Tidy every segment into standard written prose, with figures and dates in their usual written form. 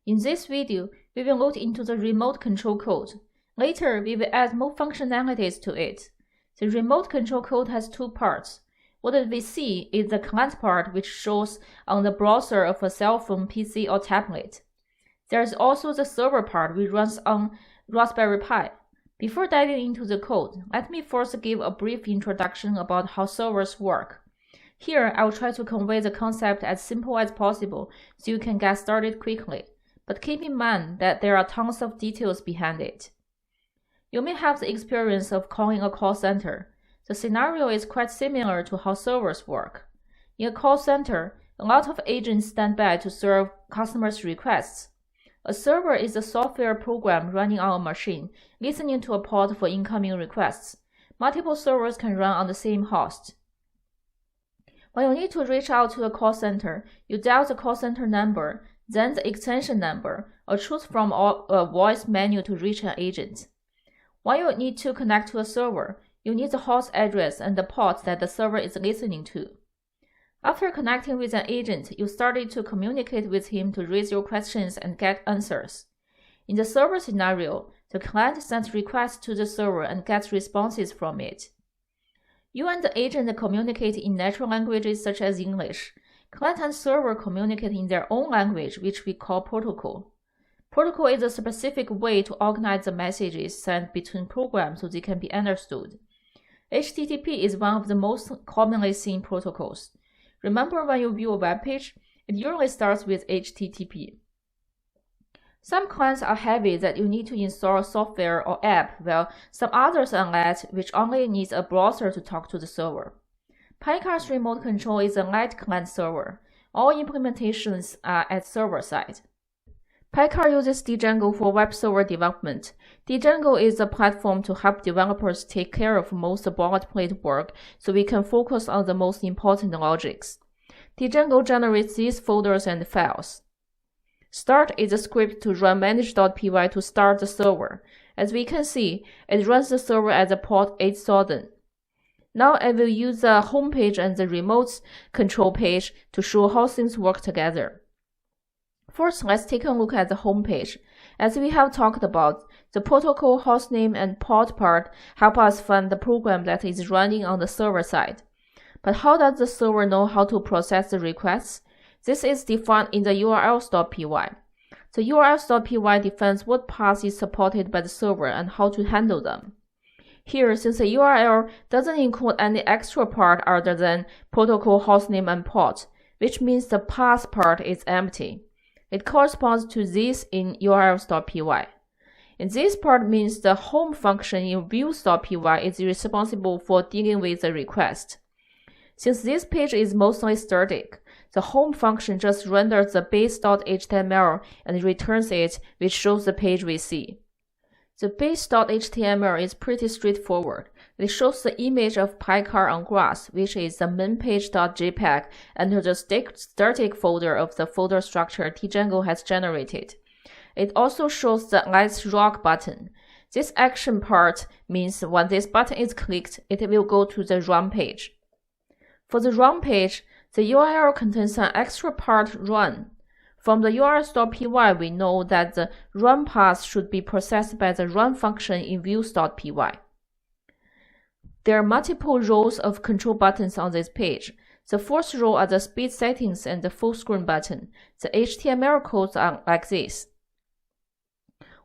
In this video, we will look into the remote control code. Later, we will add more functionalities to it. The remote control code has two parts. What we see is the client part, which shows on the browser of a cell phone, PC, or tablet. There is also the server part, which runs on Raspberry Pi. Before diving into the code, let me first give a brief introduction about how servers work. Here, I will try to convey the concept as simple as possible so you can get started quickly, but keep in mind that there are tons of details behind it. You may have the experience of calling a call center. The scenario is quite similar to how servers work. In a call center, a lot of agents stand by to serve customers' requests. A server is a software program running on a machine, listening to a port for incoming requests. Multiple servers can run on the same host. When you need to reach out to a call center, you dial the call center number, then the extension number, or choose from a voice menu to reach an agent. When you need to connect to a server, you need the host address and the port that the server is listening to. After connecting with an agent, you started to communicate with him to raise your questions and get answers. In the server scenario, the client sends requests to the server and gets responses from it. You and the agent communicate in natural languages such as English. Client and server communicate in their own language, which we call protocol. Protocol is a specific way to organize the messages sent between programs so they can be understood. HTTP is one of the most commonly seen protocols. Remember, when you view a web page, it usually starts with HTTP. Some clients are heavy that you need to install software or app, while some others are light, which only needs a browser to talk to the server. PyCar's remote control is a light client server. All implementations are at server side. PyCar uses Django for web server development. Django is a platform to help developers take care of most boilerplate work so we can focus on the most important logics. Django generates these folders and files. Start is a script to run manage.py to start the server. As we can see, it runs the server at the port 8000. Now I will use the home page and the remote control page to show how things work together. First, let's take a look at the home page. As we have talked about, the protocol, hostname, and port part help us find the program that is running on the server side. But how does the server know how to process the requests? This is defined in the urls.py. The urls.py defines what path is supported by the server and how to handle them. Here, since the URL doesn't include any extra part other than protocol, hostname, and port, which means the path part is empty. It corresponds to this in urls.py. And this part means the home function in views.py is responsible for dealing with the request. Since this page is mostly static, the home function just renders the base.html and returns it, which shows the page we see. The base.html is pretty straightforward. It shows the image of PyCar on grass, which is the mainpage.jpg under the static folder of the folder structure Django has generated. It also shows the Let's Rock button. This action part means when this button is clicked, it will go to the run page. For the run page, the URL contains an extra part run. From the urls.py, we know that the run path should be processed by the run function in views.py. There are multiple rows of control buttons on this page. The first row are the speed settings and the full screen button. The HTML codes are like this.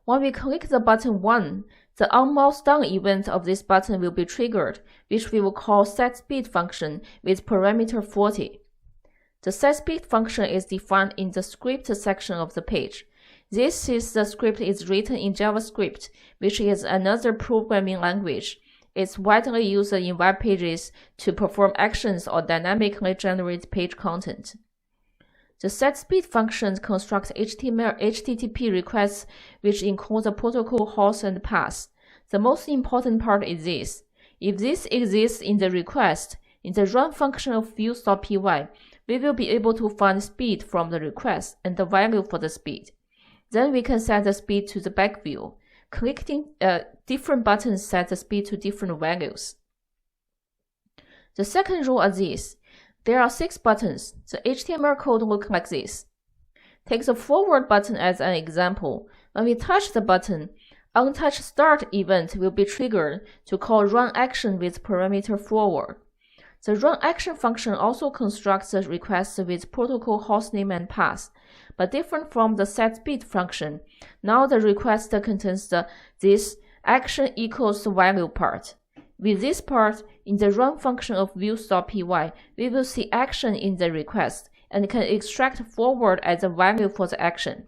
When we click the button 1, the onMouse down event of this button will be triggered, which we will call setSpeed function with parameter 40. The setSpeed function is defined in the script section of the page. This is the script is written in JavaScript, which is another programming language. It's widely used in web pages to perform actions or dynamically generate page content. The setSpeed function constructs HTTP requests, which include the protocol, host, and path. The most important part is this. If this exists in the request, in the run function of views.py, we will be able to find speed from the request and the value for the speed. Then we can set the speed to the back view. Clicking different buttons set the speed to different values. The second row is this. There are 6 buttons. The HTML code looks like this. Take the forward button as an example. When we touch the button, untouched start event will be triggered to call run action with parameter forward. The run action function also constructs a request with protocol hostname and path, but different from the setBit function. Now the request contains this action equals value part. With this part, in the run function of views.py, we will see action in the request and can extract forward as a value for the action.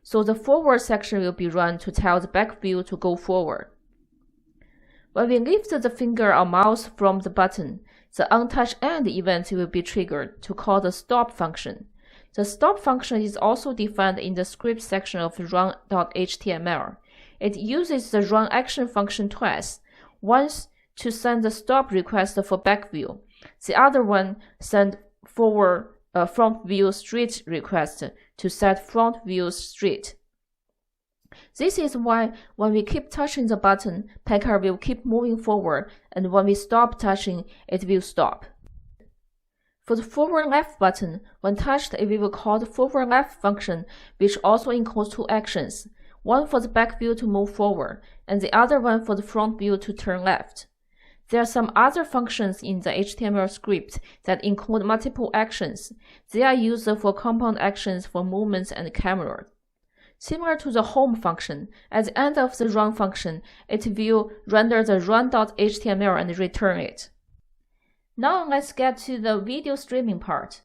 So the forward section will be run to tell the back view to go forward. When we lift the finger or mouse from the button, the untouched end event will be triggered to call the stop function. The stop function is also defined in the script section of run.html. It uses the run action function twice, once to send the stop request for back view. The other one send forward front view straight request to set front view straight. This is why when we keep touching the button, Packer will keep moving forward, and when we stop touching, it will stop. For the forward left button, when touched, it will call the forward left function, which also encodes two actions, one for the back view to move forward, and the other one for the front view to turn left. There are some other functions in the HTML script that include multiple actions. They are used for compound actions for movements and camera. Similar to the home function, at the end of the run function, it will render the run.html and return it. Now let's get to the video streaming part.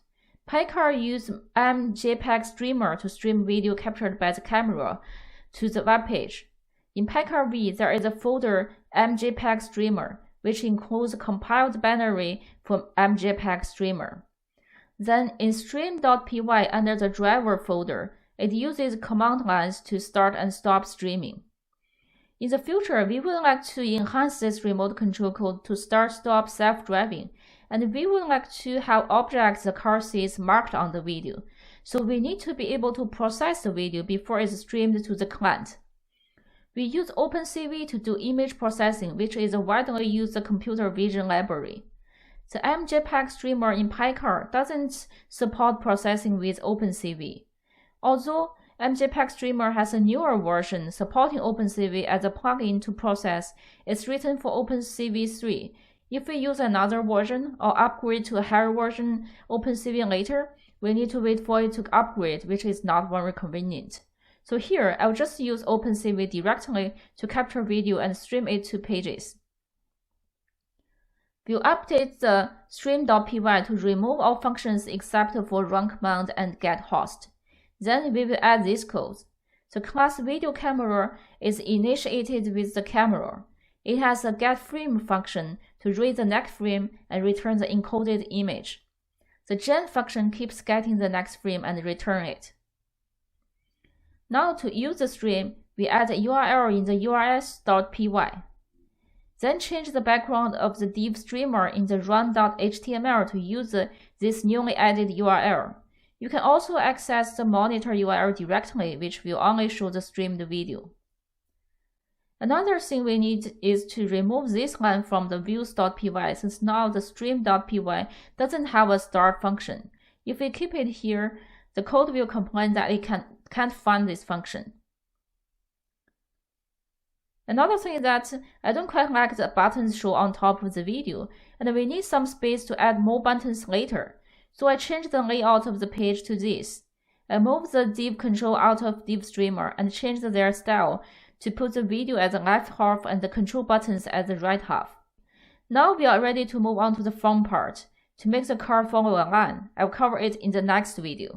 Packer uses mJPEG streamer to stream video captured by the camera to the web page. In Packer-V, there is a folder mJPEG streamer, which includes a compiled binary from mJPEG streamer. Then in stream.py under the driver folder, it uses command lines to start and stop streaming. In the future, we would like to enhance this remote control code to start-stop self-driving, and we would like to have objects the car sees marked on the video, so we need to be able to process the video before it's streamed to the client. We use OpenCV to do image processing, which is a widely used computer vision library. The mJPEG streamer in Packer doesn't support processing with OpenCV. Although mJPEG streamer has a newer version supporting OpenCV as a plugin to process, it's written for OpenCV 3. If we use another version or upgrade to a higher version OpenCV later, we need to wait for it to upgrade, which is not very convenient. So here, I'll just use OpenCV directly to capture video and stream it to pages. We'll update the stream.py to remove all functions except for run command and get host. Then we will add this code. The class video camera is initiated with the camera. It has a getFrame function to read the next frame and return the encoded image. The gen function keeps getting the next frame and return it. Now to use the stream, we add a URL in the urs.py. Then change the background of the div streamer in the run.html to use this newly added URL. You can also access the monitor URL directly, which will only show the streamed video. Another thing we need is to remove this line from the views.py, since now the stream.py doesn't have a start function. If we keep it here, the code will complain that it can't find this function. Another thing is that I don't quite like the buttons show on top of the video, and we need some space to add more buttons later. So I changed the layout of the page to this. I moved the div control out of div streamer and changed their style to put the video as the left half and the control buttons as the right half. Now we are ready to move on to the fun part. To make the card follow a line, I'll cover it in the next video.